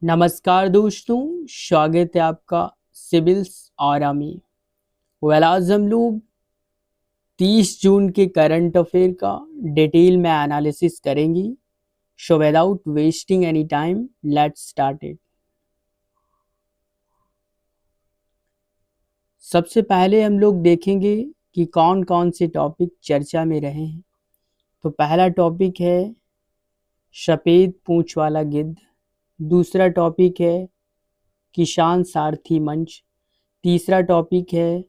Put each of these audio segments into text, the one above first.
नमस्कार दोस्तों, स्वागत है आपका सिविल्स आरा में। आज हम लोग 30 जून के करंट अफेयर का डिटेल में एनालिसिस करेंगे। So without wasting any time let's start it. सबसे पहले हम लोग देखेंगे कि कौन कौन से टॉपिक चर्चा में रहे हैं। तो पहला टॉपिक है सफ़ेद पूंछ वाला गिद्ध। दूसरा टॉपिक है किसान सारथी मंच। तीसरा टॉपिक है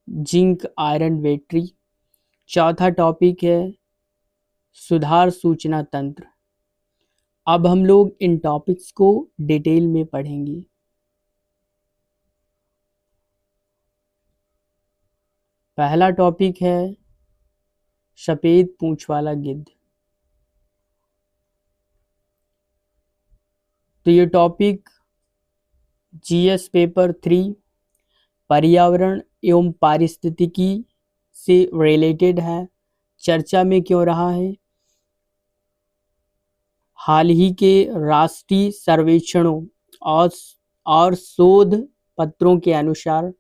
जिंक आयरन बैटरी। चौथा टॉपिक है सुधार सूचना तंत्र। अब हम लोग इन टॉपिक्स को डिटेल में पढ़ेंगे। पहला टॉपिक है सफ़ेद पूंछ वाला गिद्ध। तो ये टॉपिक जीएस पेपर 3 पर्यावरण एवं पारिस्थितिकी से रिलेटेड है। चर्चा में क्यों रहा है? हाल ही के राष्ट्रीय सर्वेक्षणों और शोध पत्रों के अनुसार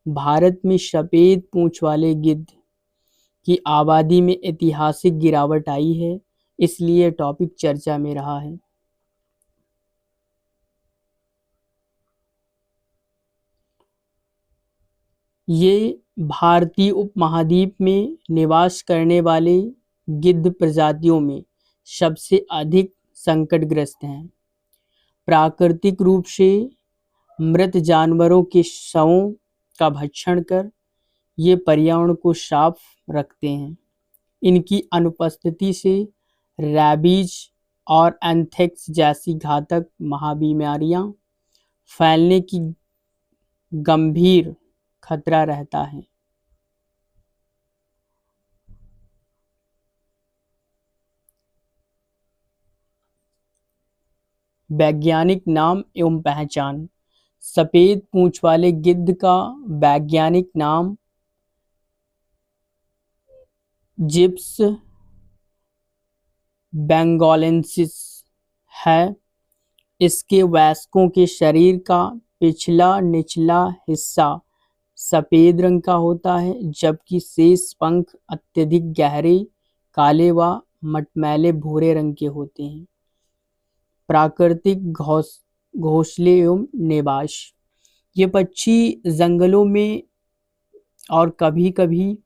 भारत में सफ़ेद पूंछ वाले गिद्ध की आबादी में ऐतिहासिक गिरावट आई है, इसलिए टॉपिक चर्चा में रहा है। ये भारतीय उपमहाद्वीप में निवास करने वाले गिद्ध प्रजातियों में सबसे अधिक संकटग्रस्त हैं। प्राकृतिक रूप से मृत जानवरों के शवों का भक्षण कर ये पर्यावरण को साफ रखते हैं। इनकी अनुपस्थिति से रैबीज और एंथ्रेक्स जैसी घातक महाबीमारियां फैलने की गंभीर खतरा रहता है। वैज्ञानिक नाम एवं पहचान। सफ़ेद पूंछ वाले गिद्ध का वैज्ञानिक नाम जिप्स बेंगालेंसिस है। इसके वयस्कों के शरीर का पिछला निचला हिस्सा सफ़ेद रंग का होता है, जबकि शेष पंख अत्यधिक गहरे काले व मटमैले भूरे रंग के होते हैं। प्राकृतिक घोंसले एवं निवास। ये पक्षी जंगलों में और कभी कभी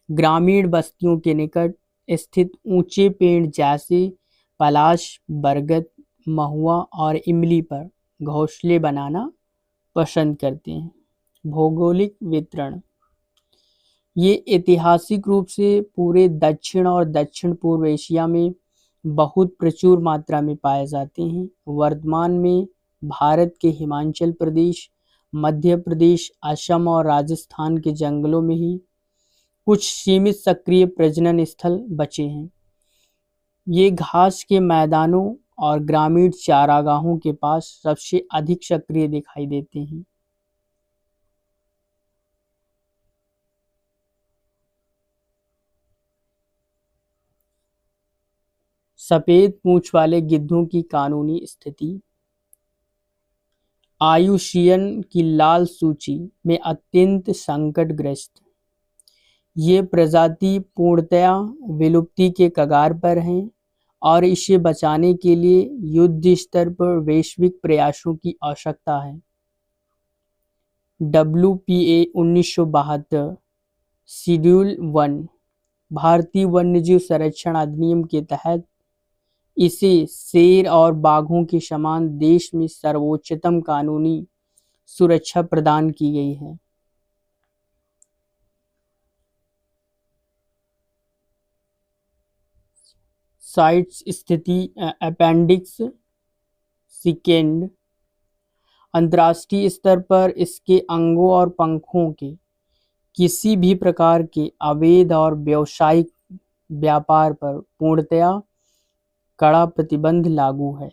ग्रामीण बस्तियों के निकट स्थित ऊंचे पेड़ जैसे पलाश, बरगद, महुआ और इमली पर घोंसले बनाना पसंद करते हैं। भौगोलिक वितरण। ये ऐतिहासिक रूप से पूरे दक्षिण और दक्षिण पूर्व एशिया में बहुत प्रचुर मात्रा में पाए जाते हैं। वर्तमान में भारत के हिमाचल प्रदेश, मध्य प्रदेश, असम और राजस्थान के जंगलों में ही कुछ सीमित सक्रिय प्रजनन स्थल बचे हैं। ये घास के मैदानों और ग्रामीण चारागाहों के पास सबसे अधिक सक्रिय दिखाई देते हैं। सफ़ेद पूंछ वाले गिद्धों की कानूनी स्थिति। आईयूसीएन की लाल सूची में अत्यंत संकटग्रस्त ये प्रजाति पूर्णतया विलुप्ति के कगार पर हैं और इसे बचाने के लिए युद्ध स्तर पर वैश्विक प्रयासों की आवश्यकता है। WPA 1972 शेड्यूल 1 भारतीय वन्यजीव संरक्षण अधिनियम के तहत इसे शेर और बाघों के समान देश में सर्वोच्चतम कानूनी सुरक्षा प्रदान की गई है। साइट्स स्थिति। Appendix second. अंतर्राष्ट्रीय स्तर पर इसके अंगों और पंखों के किसी भी प्रकार के अवैध और व्यावसायिक व्यापार पर पूर्णतया कड़ा प्रतिबंध लागू है।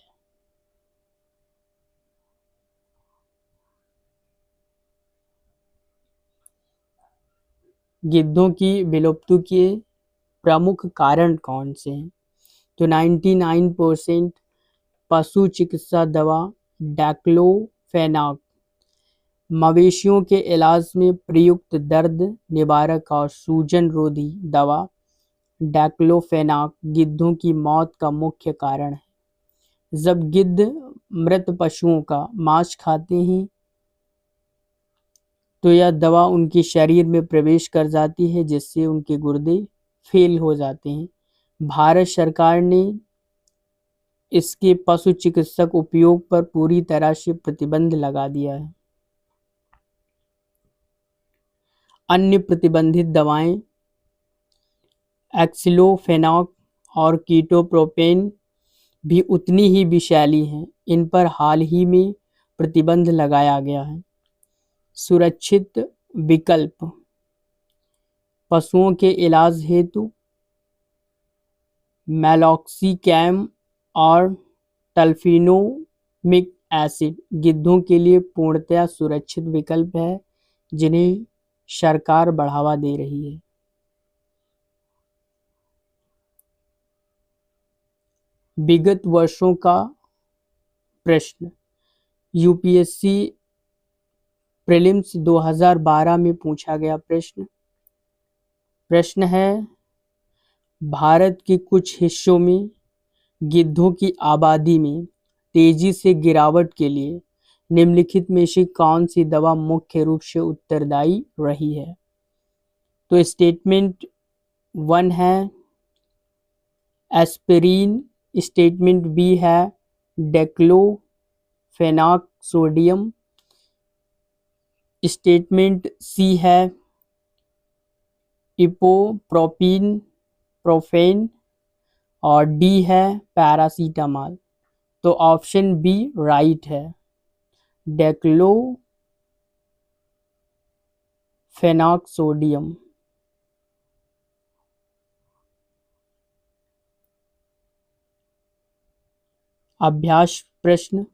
गिद्धों की विलुप्ति के प्रमुख कारण कौन से हैं? तो 99% पशु चिकित्सा दवा डाक्लोफेनाक। मवेशियों के इलाज में प्रयुक्त दर्द निवारक और सूजन रोधी दवा डाक्लोफेनाक गिद्धों की मौत का मुख्य कारण है। जब गिद्ध मृत पशुओं का मांस खाते हैं तो यह दवा उनके शरीर में प्रवेश कर जाती है, जिससे उनके गुर्दे फेल हो जाते हैं। भारत सरकार ने इसके पशु चिकित्सक उपयोग पर पूरी तरह से प्रतिबंध लगा दिया है। अन्य प्रतिबंधित दवाएं एक्सिलोफेनाक और कीटोप्रोपेन भी उतनी ही विषैली हैं। इन पर हाल ही में प्रतिबंध लगाया गया है। सुरक्षित विकल्प पशुओं के इलाज हेतु मेलॉक्सिकैम और टल्फिनोमिक एसिड गिद्धों के लिए पूर्णतया सुरक्षित विकल्प है, जिन्हें सरकार बढ़ावा दे रही है। विगत वर्षों का प्रश्न यूपीएससी प्रीलिम्स 2012 में पूछा गया प्रश्न है, भारत के कुछ हिस्सों में गिद्धों की आबादी में तेजी से गिरावट के लिए निम्नलिखित में से कौन सी दवा मुख्य रूप से उत्तरदायी रही है? तो स्टेटमेंट 1 है एस्पिरिन, स्टेटमेंट बी है डेक्लोफेनाक सोडियम, स्टेटमेंट सी है इपोप्रोपिन प्रोफेन और डी है पैरासीटामॉल। तो ऑप्शन बी राइट है, डेक्लोफेनाक सोडियम। अभ्यास प्रश्न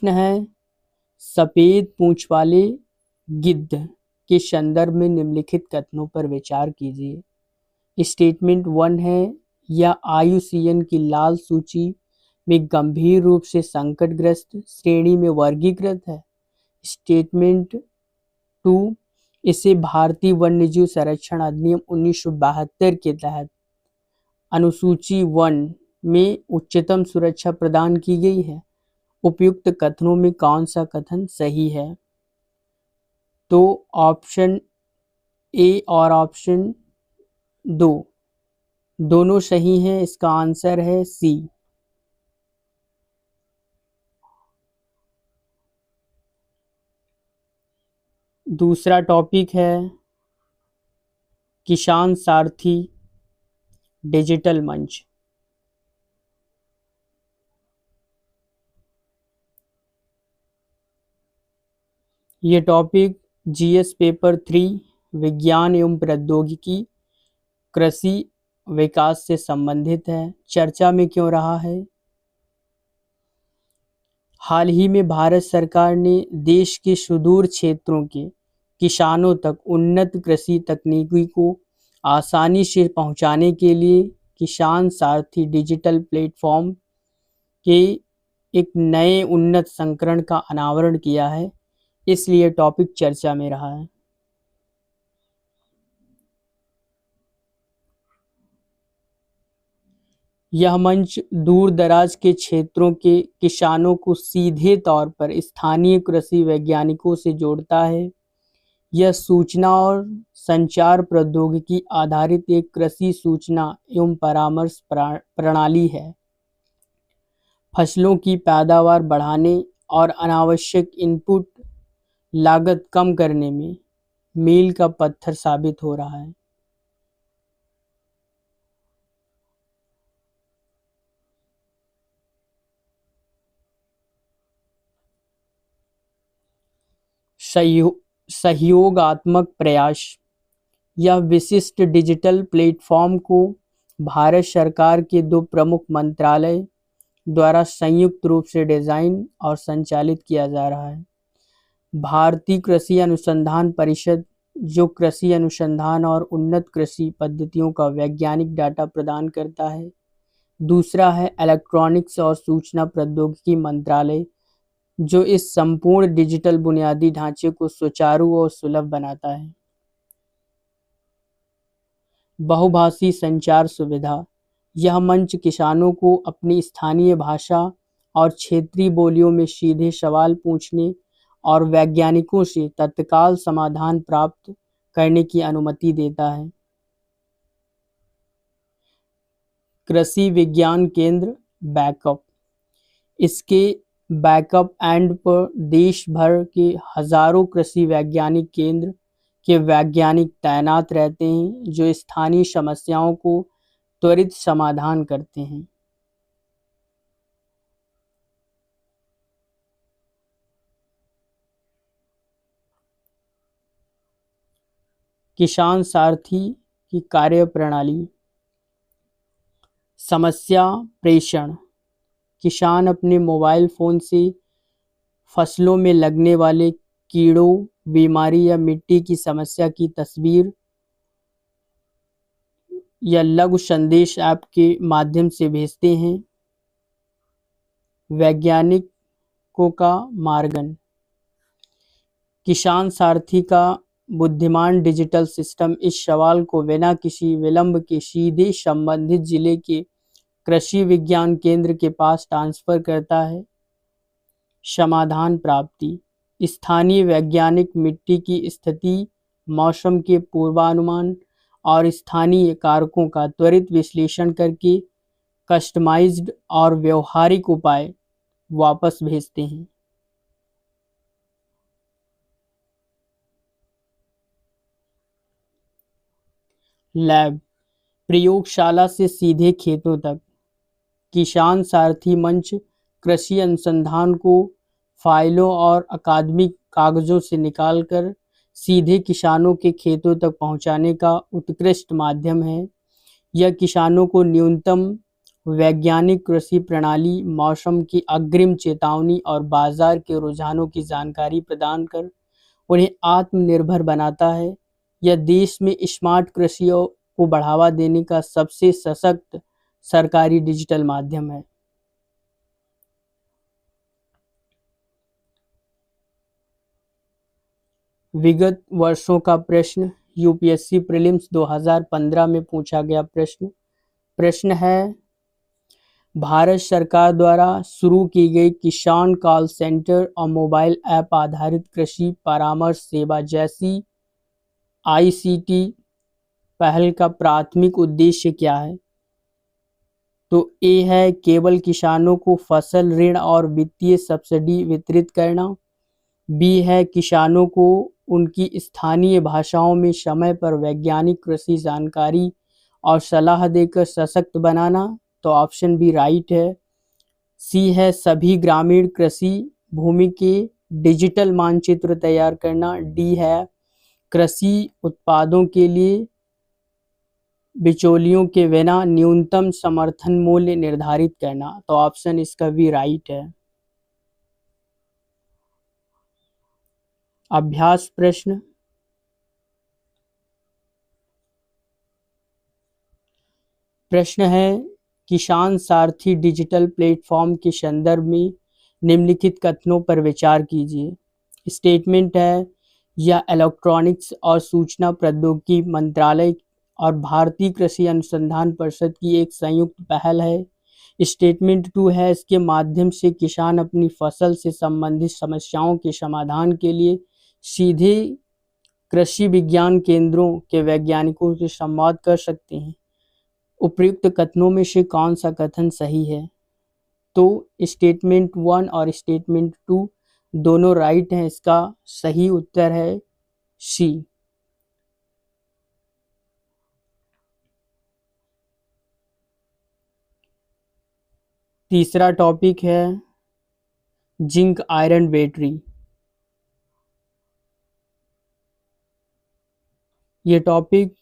है, सफेद पूंछ वाले गिद्ध के संदर्भ में निम्नलिखित कथनों पर विचार कीजिए। स्टेटमेंट 1 है, यह IUCN की लाल सूची में गंभीर रूप से संकटग्रस्त श्रेणी में वर्गीकृत है। स्टेटमेंट 2, इसे भारतीय वन्यजीव संरक्षण अधिनियम 1972 के तहत अनुसूची 1 में उच्चतम सुरक्षा प्रदान की गई है। उपयुक्त कथनों में कौन सा कथन सही है? तो ऑप्शन ए और ऑप्शन 2 दोनों सही हैं। इसका आंसर है सी। दूसरा टॉपिक है किसान सारथी डिजिटल मंच। ये टॉपिक जीएस पेपर 3 विज्ञान एवं प्रौद्योगिकी कृषि विकास से संबंधित है। चर्चा में क्यों रहा है? हाल ही में भारत सरकार ने देश के सुदूर क्षेत्रों के किसानों तक उन्नत कृषि तकनीकी को आसानी से पहुंचाने के लिए किसान सारथी डिजिटल प्लेटफॉर्म के एक नए उन्नत संस्करण का अनावरण किया है, इसलिए टॉपिक चर्चा में रहा है। यह मंच दूर दराज के क्षेत्रों के किसानों को सीधे तौर पर स्थानीय कृषि वैज्ञानिकों से जोड़ता है। यह सूचना और संचार प्रौद्योगिकी आधारित एक कृषि सूचना एवं परामर्श प्रणाली है। फसलों की पैदावार बढ़ाने और अनावश्यक इनपुट लागत कम करने में मील का पत्थर साबित हो रहा है। सहयोगात्मक प्रयास। यह विशिष्ट डिजिटल प्लेटफॉर्म को भारत सरकार के 2 प्रमुख मंत्रालय द्वारा संयुक्त रूप से डिजाइन और संचालित किया जा रहा है। भारतीय कृषि अनुसंधान परिषद, जो कृषि अनुसंधान और उन्नत कृषि पद्धतियों का वैज्ञानिक डाटा प्रदान करता है, दूसरा है इलेक्ट्रॉनिक्स और सूचना प्रौद्योगिकी मंत्रालय, जो इस संपूर्ण डिजिटल बुनियादी ढांचे को सुचारू और सुलभ बनाता है। बहुभाषी संचार सुविधा, यह मंच किसानों को अपनी स्थानीय भाषा और क्षेत्रीय बोलियों में सीधे सवाल पूछने और वैज्ञानिकों से तत्काल समाधान प्राप्त करने की अनुमति देता है। कृषि विज्ञान केंद्र बैकअप, इसके बैकअप एंड पर देश भर के हजारों कृषि वैज्ञानिक केंद्र के वैज्ञानिक तैनात रहते हैं, जो स्थानीय समस्याओं को त्वरित समाधान करते हैं। किसान सारथी की कार्यप्रणाली। समस्या प्रेषण, किसान अपने मोबाइल फोन से फसलों में लगने वाले कीड़ों, बीमारी या मिट्टी की समस्या की तस्वीर या लघु संदेश ऐप के माध्यम से भेजते हैं। वैज्ञानिकों का मार्गन, किसान सारथी का बुद्धिमान डिजिटल सिस्टम इस सवाल को बिना किसी विलंब के सीधे संबंधित जिले के कृषि विज्ञान केंद्र के पास ट्रांसफर करता है। समाधान प्राप्ति, स्थानीय वैज्ञानिक मिट्टी की स्थिति, मौसम के पूर्वानुमान और स्थानीय कारकों का त्वरित विश्लेषण करके कस्टमाइज्ड और व्यवहारिक उपाय वापस भेजते हैं। लैब, प्रयोगशाला से सीधे खेतों तक, किसान सारथी मंच कृषि अनुसंधान को फाइलों और अकादमिक कागजों से निकालकर सीधे किसानों के खेतों तक पहुंचाने का उत्कृष्ट माध्यम है। यह किसानों को न्यूनतम वैज्ञानिक कृषि प्रणाली, मौसम की अग्रिम चेतावनी और बाजार के रुझानों की जानकारी प्रदान कर उन्हें आत्मनिर्भर बनाता है। यह देश में स्मार्ट कृषि को बढ़ावा देने का सबसे सशक्त सरकारी डिजिटल माध्यम है। विगत वर्षों का प्रश्न, यूपीएससी प्रीलिम्स 2015 में पूछा गया प्रश्न है, भारत सरकार द्वारा शुरू की गई किसान कॉल सेंटर और मोबाइल ऐप आधारित कृषि परामर्श सेवा जैसी आईसीटी पहल का प्राथमिक उद्देश्य क्या है? तो ए है केवल किसानों को फसल ऋण और वित्तीय सब्सिडी वितरित करना। बी है किसानों को उनकी स्थानीय भाषाओं में समय पर वैज्ञानिक कृषि जानकारी और सलाह देकर सशक्त बनाना। तो ऑप्शन बी राइट है। सी है सभी ग्रामीण कृषि भूमि के डिजिटल मानचित्र तैयार करना। डी है कृषि उत्पादों के लिए बिचौलियों के बिना न्यूनतम समर्थन मूल्य निर्धारित करना। तो ऑप्शन इसका भी राइट है। अभ्यास प्रश्न, प्रश्न है किसान सारथी डिजिटल प्लेटफॉर्म के संदर्भ में निम्नलिखित कथनों पर विचार कीजिए। स्टेटमेंट है यह इलेक्ट्रॉनिक्स और सूचना प्रौद्योगिकी मंत्रालय और भारतीय कृषि अनुसंधान परिषद की एक संयुक्त पहल है। स्टेटमेंट 2 है इसके माध्यम से किसान अपनी फसल से संबंधित समस्याओं के समाधान के लिए सीधे कृषि विज्ञान केंद्रों के वैज्ञानिकों से संवाद कर सकते हैं। उपयुक्त कथनों में से कौन सा कथन सही है? तो स्टेटमेंट 1 और स्टेटमेंट 2 दोनों राइट हैं। इसका सही उत्तर है सी। तीसरा टॉपिक है जिंक आयरन बैटरी। ये टॉपिक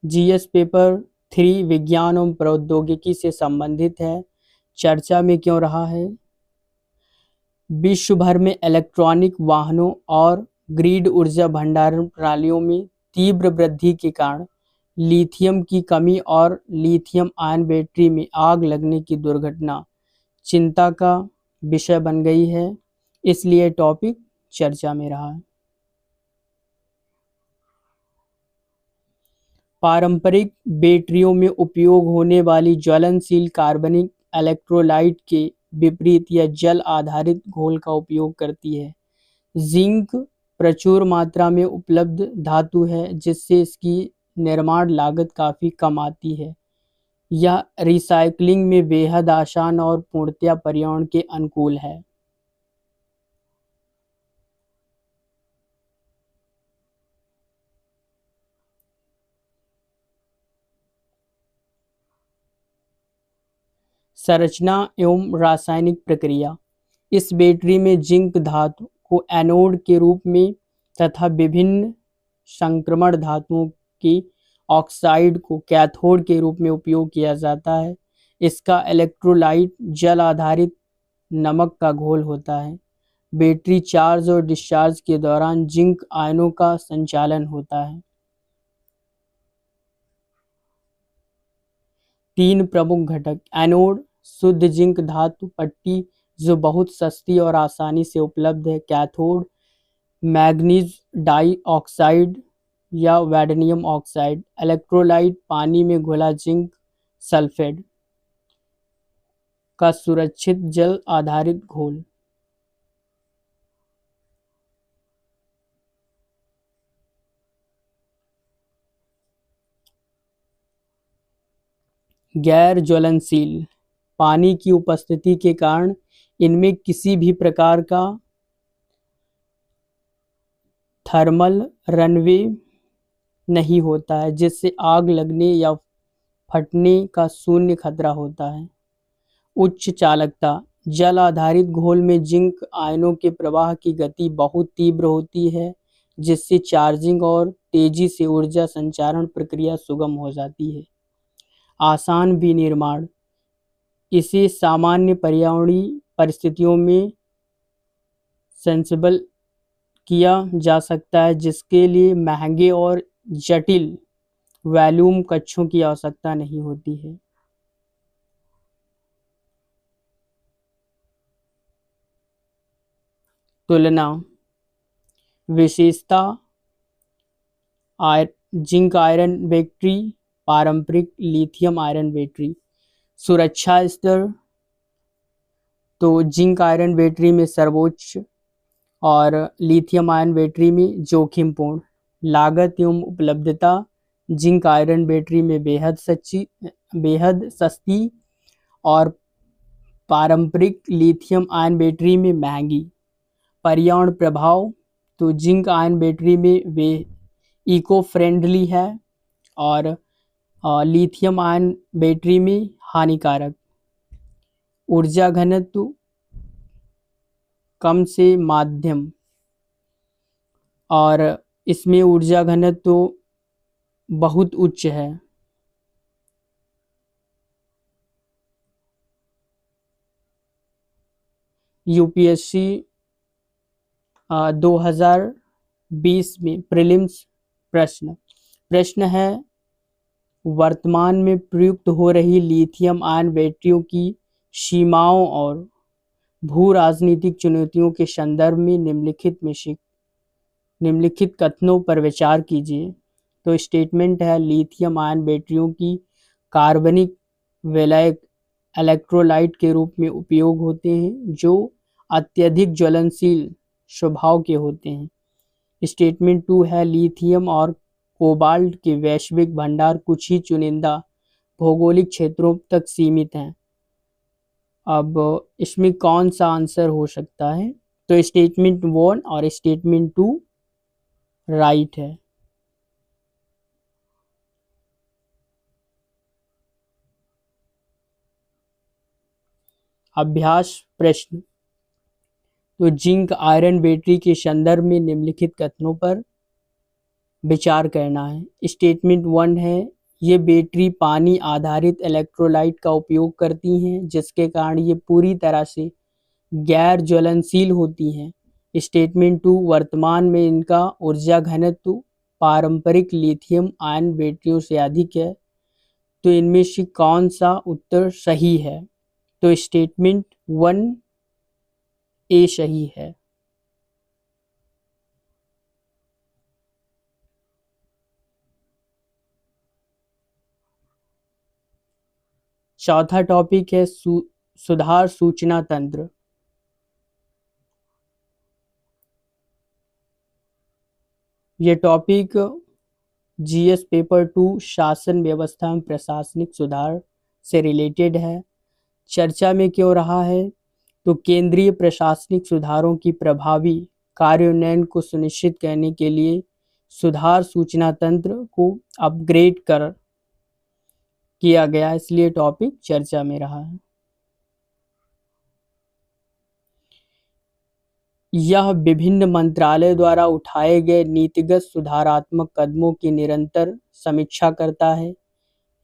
जीएस पेपर 3 विज्ञान एवं प्रौद्योगिकी से संबंधित है। चर्चा में क्यों रहा है? विश्व भर में इलेक्ट्रॉनिक वाहनों और ग्रिड ऊर्जा भंडारण प्रणालियों में तीव्र वृद्धि के कारण लिथियम की कमी और लिथियम आयन बैटरी में आग लगने की दुर्घटना चिंता का विषय बन गई है, इसलिए टॉपिक चर्चा में रहा है। पारंपरिक बैटरियों में उपयोग होने वाली ज्वलनशील कार्बनिक इलेक्ट्रोलाइट के विपरीत यह जल आधारित घोल का उपयोग करती है। जिंक प्रचुर मात्रा में उपलब्ध धातु है, जिससे इसकी निर्माण लागत काफ़ी कम आती है। यह रिसाइक्लिंग में बेहद आसान और पूर्णतया पर्यावरण के अनुकूल है। संरचना एवं रासायनिक प्रक्रिया। इस बैटरी में जिंक धातु को एनोड के रूप में तथा विभिन्न संक्रमण धातुओं की ऑक्साइड को कैथोड के रूप में उपयोग किया जाता है। इसका इलेक्ट्रोलाइट जल आधारित नमक का घोल होता है। बैटरी चार्ज और डिस्चार्ज के दौरान जिंक आयनों का संचालन होता है। 3 प्रमुख घटक। एनोड शुद्ध जिंक धातु पट्टी जो बहुत सस्ती और आसानी से उपलब्ध है। कैथोड मैग्नीज डाइऑक्साइड या वैडनियम ऑक्साइड। इलेक्ट्रोलाइट पानी में घुला जिंक सल्फेट का सुरक्षित जल आधारित घोल। गैर ज्वलनशील। पानी की उपस्थिति के कारण इनमें किसी भी प्रकार का थर्मल रनवे नहीं होता है, जिससे आग लगने या फटने का शून्य खतरा होता है। उच्च चालकता। जल आधारित घोल में जिंक आयनों के प्रवाह की गति बहुत तीव्र होती है, जिससे चार्जिंग और तेजी से ऊर्जा संचारण प्रक्रिया सुगम हो जाती है। आसान विनिर्माण। इसे सामान्य पर्यावरणीय परिस्थितियों में सेंसिबल किया जा सकता है, जिसके लिए महंगे और जटिल वॉल्यूम कक्षों की आवश्यकता नहीं होती है। तुलना। विशेषता। जिंक आयरन बैटरी, पारंपरिक लिथियम आयरन बैटरी। सुरक्षा स्तर। तो जिंक आयरन बैटरी में सर्वोच्च और लिथियम आयन बैटरी में जोखिमपूर्ण। लागत एवं उपलब्धता। जिंक आयरन बैटरी में बेहद सस्ती और पारंपरिक लिथियम आयन बैटरी में महंगी। पर्यावरण प्रभाव। तो जिंक आयन बैटरी में वे इको फ्रेंडली है और लिथियम आयन बैटरी में हानिकारक। ऊर्जा घनत्व कम से माध्यम और इसमें ऊर्जा घनत्व बहुत उच्च है। यूपीएससी 2020 में प्रीलिम्स प्रश्न है, वर्तमान में प्रयुक्त हो रही लिथियम आयन बैटरियों की सीमाओं और भू राजनीतिक चुनौतियों के संदर्भ में निम्नलिखित कथनों पर विचार कीजिए। तो स्टेटमेंट है, लिथियम आयन बैटरियों की कार्बनिक वलयक इलेक्ट्रोलाइट के रूप में उपयोग होते हैं, जो अत्यधिक ज्वलनशील स्वभाव के होते हैं। स्टेटमेंट 2 है, लिथियम और कोबाल्ट के वैश्विक भंडार कुछ ही चुनिंदा भौगोलिक क्षेत्रों तक सीमित हैं। अब इसमें कौन सा आंसर हो सकता है? तो स्टेटमेंट 1 और स्टेटमेंट 2 राइट है। अभ्यास प्रश्न। तो जिंक आयरन बैटरी के संदर्भ में निम्नलिखित कथनों पर विचार करना है। स्टेटमेंट 1 है, ये बैटरी पानी आधारित इलेक्ट्रोलाइट का उपयोग करती हैं, जिसके कारण ये पूरी तरह से गैर ज्वलनशील होती हैं। स्टेटमेंट 2, वर्तमान में इनका ऊर्जा घनत्व पारंपरिक लिथियम आयन बैटरियों से अधिक है। तो इनमें से कौन सा उत्तर सही है? तो स्टेटमेंट 1 ए सही है। चौथा टॉपिक है सुधार सूचना तंत्र। ये टॉपिक जीएस पेपर 2 शासन व्यवस्था में प्रशासनिक सुधार से रिलेटेड है। चर्चा में क्यों रहा है? तो केंद्रीय प्रशासनिक सुधारों की प्रभावी कार्यान्वयन को सुनिश्चित करने के लिए सुधार सूचना तंत्र को अपग्रेड किया गया, इसलिए टॉपिक चर्चा में रहा है। यह विभिन्न मंत्रालय द्वारा उठाए गए नीतिगत सुधारात्मक कदमों की निरंतर समीक्षा करता है।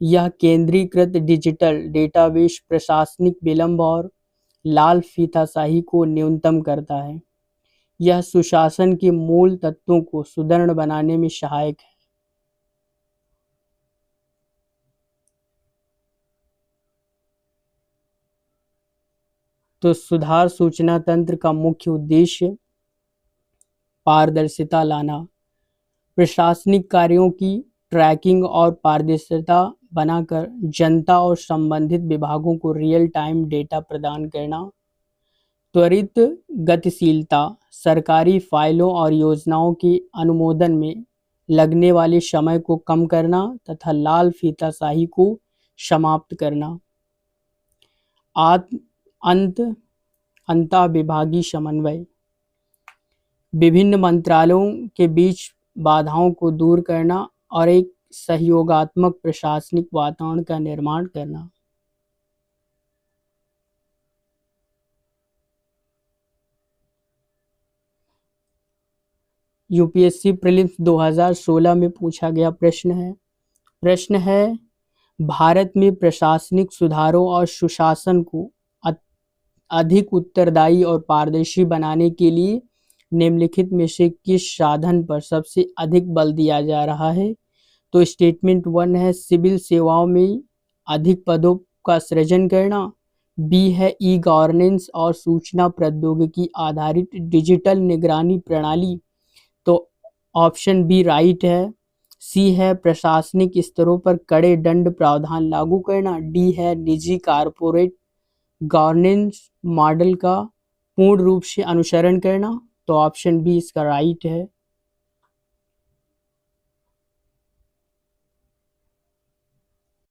यह केंद्रीकृत डिजिटल डेटाबेस प्रशासनिक विलंब और लाल फीताशाही को न्यूनतम करता है। यह सुशासन के मूल तत्वों को सुदृढ़ बनाने में सहायक है। तो सुधार सूचना तंत्र का मुख्य उद्देश्य पारदर्शिता लाना, प्रशासनिक कार्यों की ट्रैकिंग और पारदर्शिता बनाकर जनता और संबंधित विभागों को रियल टाइम डेटा प्रदान करना, त्वरित गतिशीलता, सरकारी फाइलों और योजनाओं के अनुमोदन में लगने वाले समय को कम करना तथा लाल फीताशाही को समाप्त करना, अंतःविभागीय समन्वय, विभिन्न मंत्रालयों के बीच बाधाओं को दूर करना और एक सहयोगात्मक प्रशासनिक वातावरण का निर्माण करना। यूपीएससी प्रीलिम्स 2016 में पूछा गया प्रश्न है भारत में प्रशासनिक सुधारों और सुशासन को अधिक उत्तरदायी और पारदर्शी बनाने के लिए निम्नलिखित में से किस साधन पर सबसे अधिक बल दिया जा रहा है? तो स्टेटमेंट 1 है सिविल सेवाओं में अधिक पदों का सृजन करना, बी है ई गवर्नेंस और सूचना प्रौद्योगिकी आधारित डिजिटल निगरानी प्रणाली, तो ऑप्शन बी राइट है। सी है प्रशासनिक स्तरों पर कड़े दंड प्रावधान लागू करना, डी है निजी कारपोरेट गवर्नेंस मॉडल का पूर्ण रूप से अनुसरण करना, तो ऑप्शन बी इसका राइट है।